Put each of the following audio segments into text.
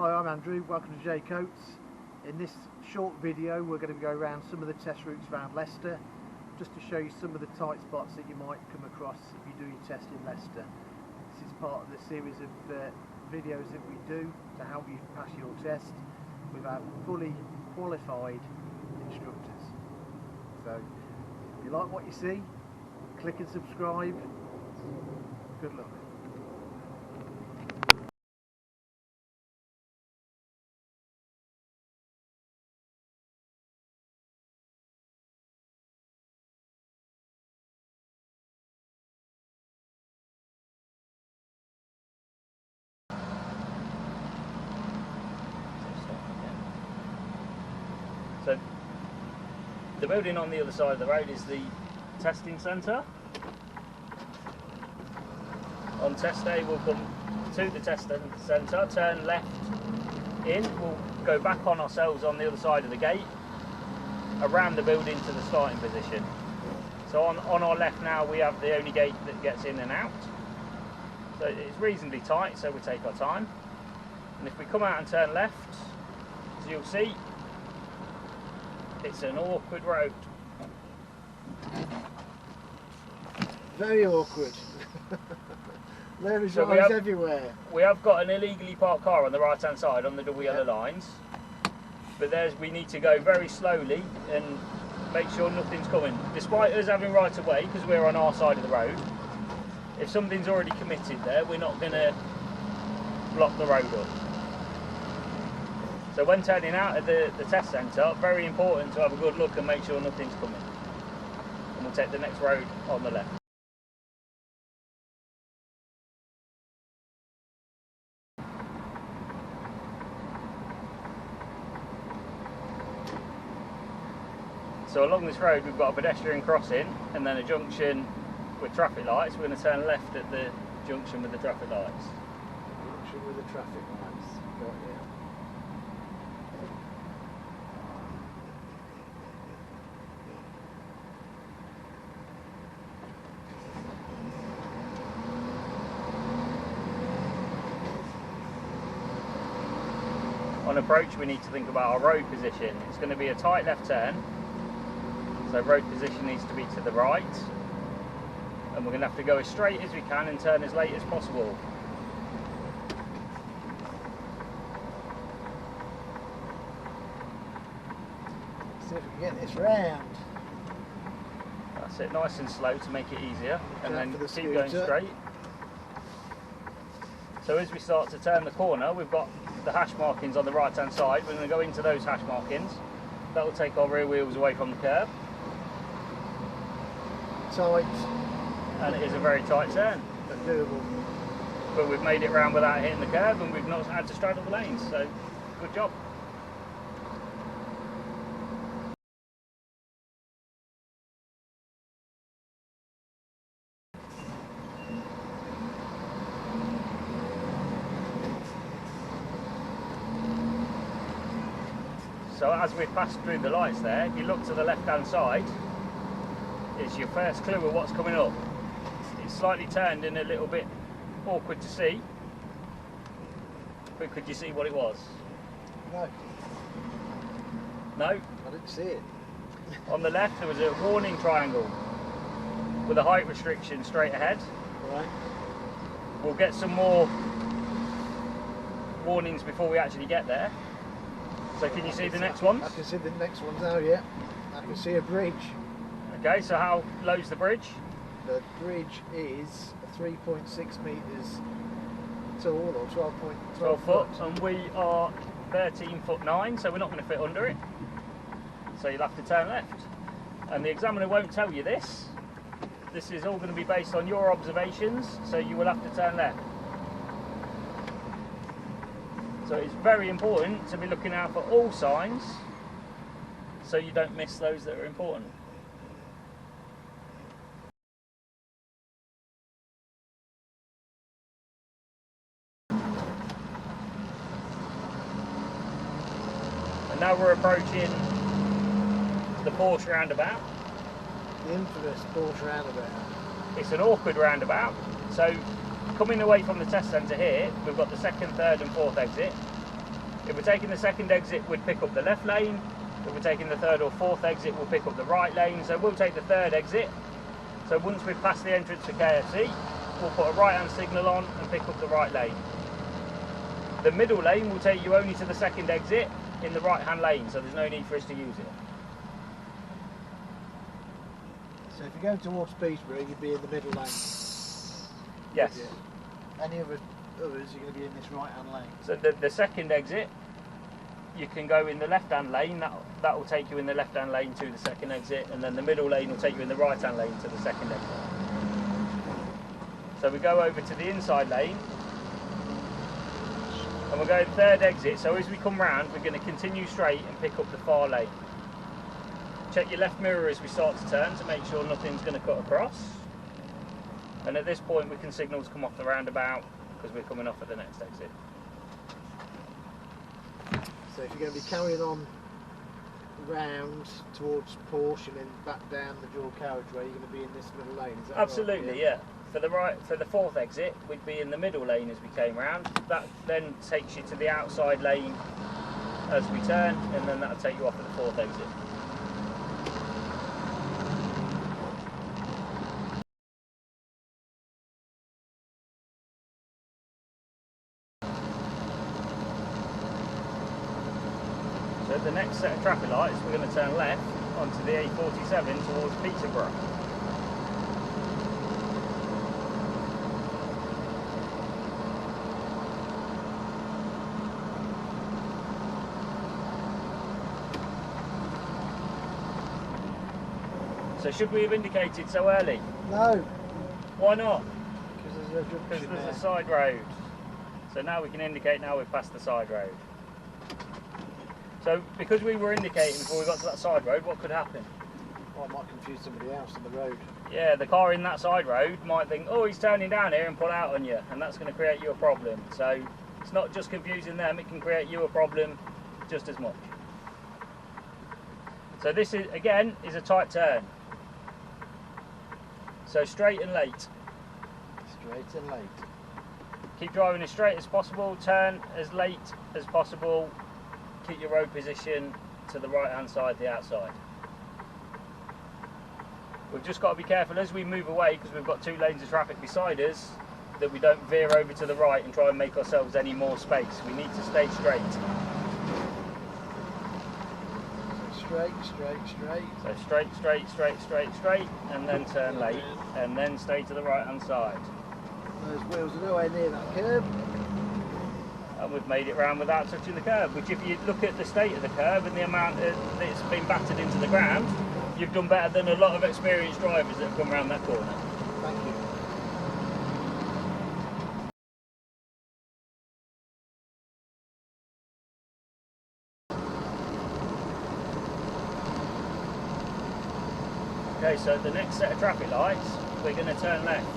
Hi, I'm Andrew, welcome to J Coates. In this short video we're going to go around some of the test routes around Leicester, just to show you some of the tight spots that you might come across if you do your test in Leicester. This is part of the series of videos that we do to help you pass your test with our fully qualified instructors. So if you like what you see, click and subscribe. Good luck. So the building on the other side of the road is the testing centre. On test day we'll come to the testing centre, turn left in, we'll go back on ourselves on the other side of the gate, around the building to the starting position. So on our left now we have the only gate that gets in and out. So it's reasonably tight, so we take our time. And if we come out and turn left, as you'll see, it's an awkward road. Very awkward. There is eyes everywhere. We have got an illegally parked car on the right hand side on the double yellow lines, but we need to go very slowly and make sure nothing's coming. Despite us having right of way, because we're on our side of the road, if something's already committed there, we're not going to block the road up. So when turning out at the test centre, very important to have a good look and make sure nothing's coming. And we'll take the next road on the left. So along this road we've got a pedestrian crossing and then a junction with traffic lights. We're going to turn left at the junction with the traffic lights. Junction with the traffic lights. Got you. On approach we need to think about our road position. It's going to be a tight left turn, so road position needs to be to the right, and we're going to have to go as straight as we can and turn as late as possible. See if we can get this round. That's it, nice and slow to make it easier, and then keep going straight. So as we start to turn the corner, we've got the hash markings on the right hand side. We're going to go into those hash markings. That will take our rear wheels away from the curb. Tight. And it is a very tight turn. But doable. But we've made it round without hitting the curb, and we've not had to straddle the lanes, so good job. So as we've passed through the lights there, if you look to the left hand side, it's your first clue of what's coming up. It's slightly turned and a little bit awkward to see, but could you see what it was? No. No? I didn't see it. On the left there was a warning triangle with a height restriction straight ahead. Right. We'll get some more warnings before we actually get there. So can you see the next ones? I can see the next ones now, yeah. I can see a bridge. Okay, so how low's the bridge? The bridge is 3.6 metres tall, or 12 foot, and we are 13'9", so we're not going to fit under it. So you'll have to turn left. And the examiner won't tell you this. This is all going to be based on your observations, so you will have to turn left. So it's very important to be looking out for all signs so you don't miss those that are important. And now we're approaching the Porsche roundabout. The infamous Porsche roundabout. It's an awkward roundabout. So coming away from the test centre here, we've got the second, third and fourth exit. If we're taking the second exit, we'd pick up the left lane. If we're taking the third or fourth exit, we'll pick up the right lane. So we'll take the third exit. So once we've passed the entrance for KFC, we'll put a right hand signal on and pick up the right lane. The middle lane will take you only to the second exit in the right hand lane, so there's no need for us to use it. So if you're going towards Peterborough, you'd be in the middle lane. Yes. Any others, you're going to be in this right hand lane. So the second exit, you can go in the left hand lane, that will take you in the left hand lane to the second exit, and then the middle lane will take you in the right hand lane to the second exit. So we go over to the inside lane, and we'll go third exit. So as we come round, we're going to continue straight and pick up the far lane. Check your left mirror as we start to turn to make sure nothing's going to cut across. And at this point we can signal to come off the roundabout because we're coming off at the next exit. So if you're going to be carrying on round towards Porsche and then back down the dual carriageway, you're going to be in this middle lane, is that Absolutely, right? yeah. For the fourth exit, we'd be in the middle lane as we came round. That then takes you to the outside lane as we turn, and then that'll take you off at the fourth exit. So at the next set of traffic lights, we're going to turn left onto the A47 towards Peterborough. So should we have indicated so early? No. Why not? Because There's a side road. So now we can indicate now we've passed the side road. So because we were indicating before we got to that side road, what could happen? Well, I might confuse somebody else on the road. Yeah, the car in that side road might think, oh, he's turning down here and pull out on you, and that's going to create you a problem. So it's not just confusing them, it can create you a problem just as much. So this is, again, is a tight turn. So straight and late. Straight and late. Keep driving as straight as possible, turn as late as possible, keep your road position to the right hand side, the outside. We've just got to be careful as we move away, because we've got two lanes of traffic beside us, that we don't veer over to the right and try and make ourselves any more space. We need to stay straight. Straight, straight, straight. So straight, straight, straight, straight, straight, and then turn late, and then stay to the right hand side. Those wheels are nowhere near that curb. And we've made it round without touching the curb, which if you look at the state of the curb and the amount that it's been battered into the ground, you've done better than a lot of experienced drivers that have come around that corner. Thank you. Okay, so the next set of traffic lights, we're going to turn left.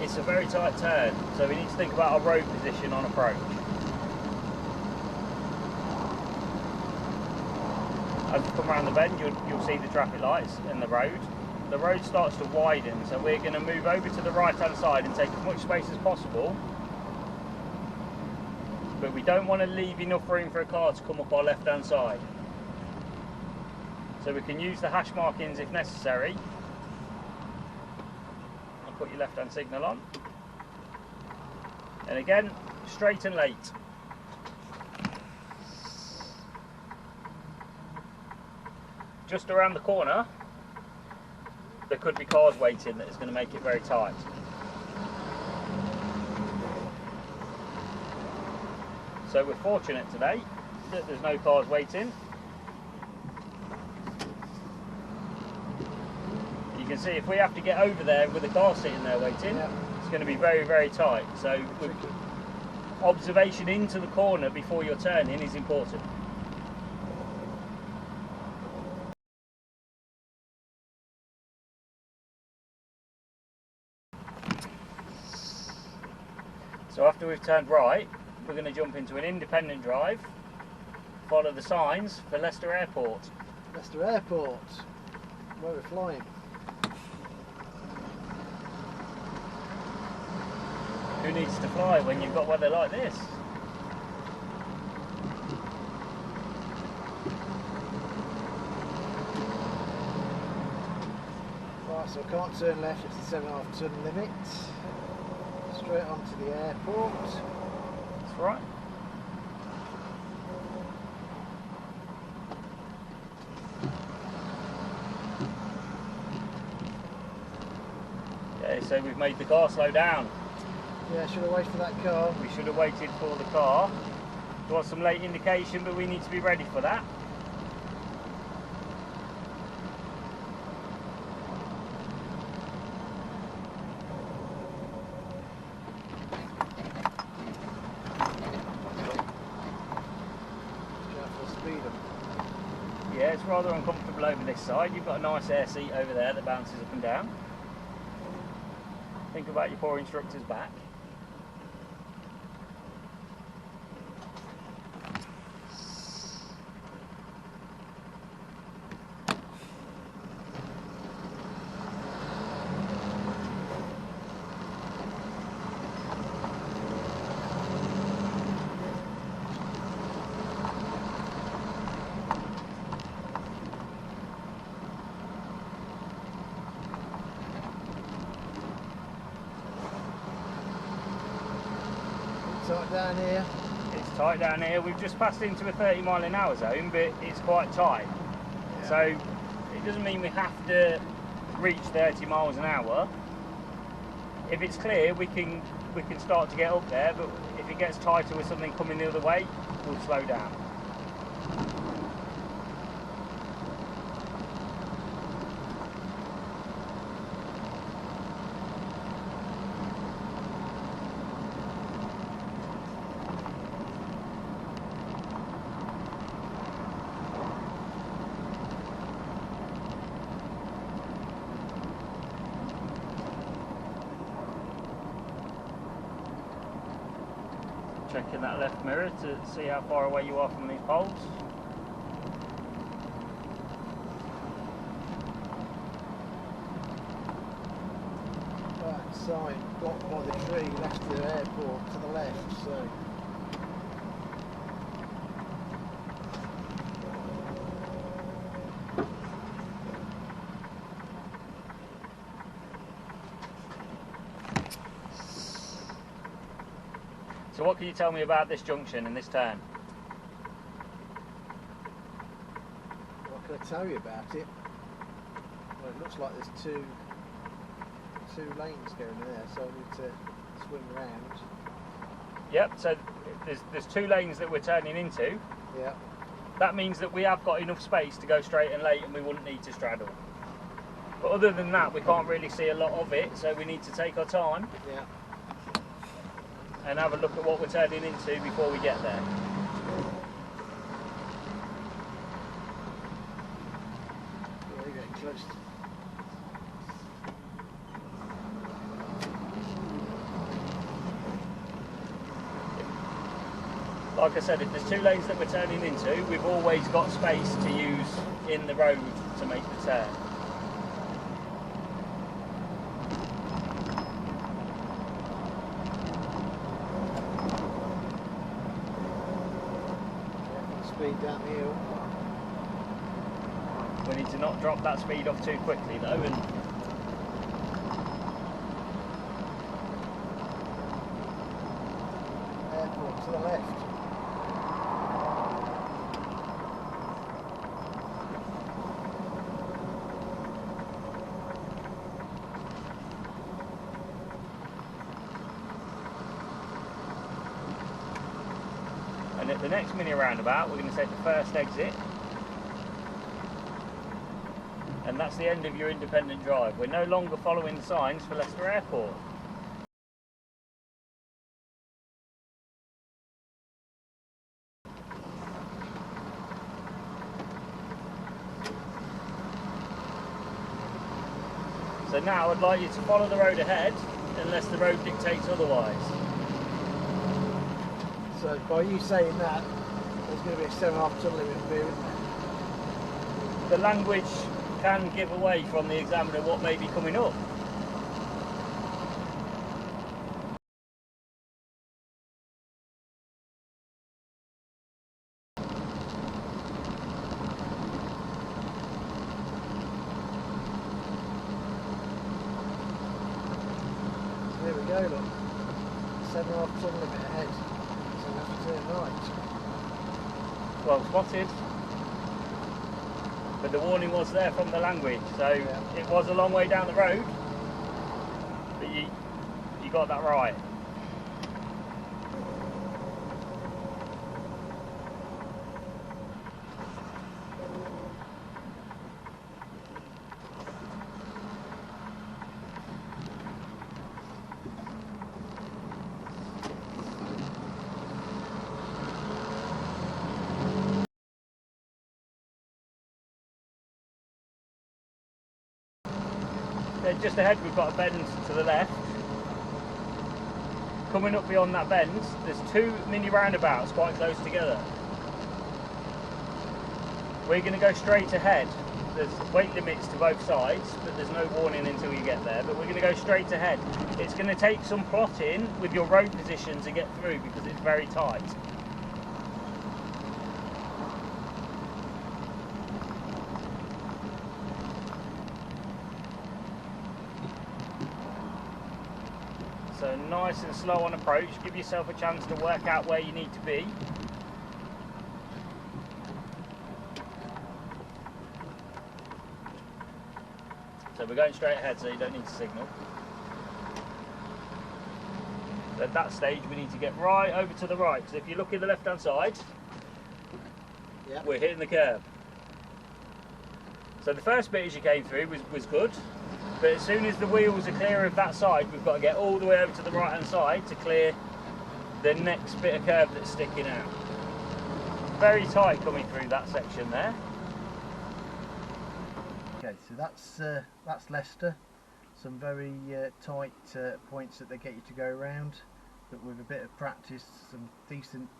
It's a very tight turn, so we need to think about our road position on approach. As we come around the bend, you'll see the traffic lights in the road. The road starts to widen, so we're going to move over to the right hand side and take as much space as possible. But we don't want to leave enough room for a car to come up our left hand side. So we can use the hash markings if necessary. And put your left hand signal on. And again, straight and late. Just around the corner, there could be cars waiting that is going to make it very tight. So we're fortunate today that there's no cars waiting. You can see if we have to get over there with a car sitting there waiting, it's going to be very, very tight. So observation into the corner before you're turning is important. So after we've turned right, we're going to jump into an independent drive, follow the signs for Leicester Airport. Leicester Airport, where we're flying. Who needs to fly when you've got weather like this? Right, so I can't turn left, it's the 7.5 ton limit. Straight onto the airport. That's right. Okay, so we've made the car slow down. Yeah, should have waited for that car. We should have waited for the car. There was some late indication, but we need to be ready for that. Yeah, it's rather uncomfortable over this side. You've got a nice air seat over there that bounces up and down. Think about your poor instructor's back. Tight down here. It's tight down here. We've just passed into a 30-mile-an-hour zone, but it's quite tight. Yeah. So it doesn't mean we have to reach 30 miles an hour. If it's clear, we can start to get up there, but if it gets tighter with something coming the other way, we'll slow down. Checking that left mirror to see how far away you are from these poles. Right side blocked by the tree left the airport to the left, so So what can you tell me about this junction and this turn? what can I tell you about it? Well, it looks like there's two lanes going there, so I need to swing round. Yep, so there's two lanes that we're turning into. Yeah. That means that we have got enough space to go straight and late and we wouldn't need to straddle. But other than that, we can't really see a lot of it, so we need to take our time. Yeah. And have a look at what we're turning into before we get there. Yeah, you're getting close. Like I said, if there's two lanes that we're turning into, we've always got space to use in the road to make the turn. Speed down the hill. We need to not drop that speed off too quickly though, and airport to the left. and at the next mini roundabout we're going to take the first exit, and that's the end of your independent drive. We're no longer following the signs for Leicester Airport. So now I'd like you to follow the road ahead unless the road dictates otherwise. So by you saying that, there's going to be a 7.5 ton limit here, isn't there? The language can give away from the examiner what may be coming up. go, look. 7.5 ton limit ahead. So we have to turn right. Well spotted. But the warning was there from the language, so yeah. It was a long way down the road, but you got that right. Just ahead we've got a bend to the left. Coming up beyond that bend, there's 2 mini roundabouts quite close together. We're going to go straight ahead. There's weight limits to both sides, but there's no warning until you get there. But we're going to go straight ahead. It's going to take some plotting with your road position to get through because it's very tight. So nice and slow on approach, give yourself a chance to work out where you need to be. So we're going straight ahead, so you don't need to signal. At that stage we need to get right over to the right, because if you look at the left hand side, yeah, we're hitting the curb. So the first bit as you came through was good. But as soon as the wheels are clear of that side, we've got to get all the way over to the right hand side to clear the next bit of curb that's sticking out. Very tight coming through that section there. Okay, so that's Leicester. Some very tight points that they get you to go around, but with a bit of practice, some decent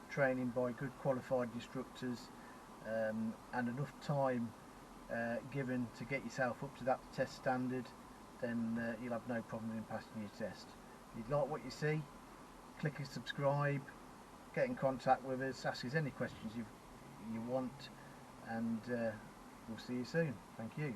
training by good qualified instructors, and enough time given to get yourself up to that test standard, then you'll have no problem in passing your test. If you like what you see, click and subscribe, get in contact with us, ask us any questions you want, and we'll see you soon. Thank you.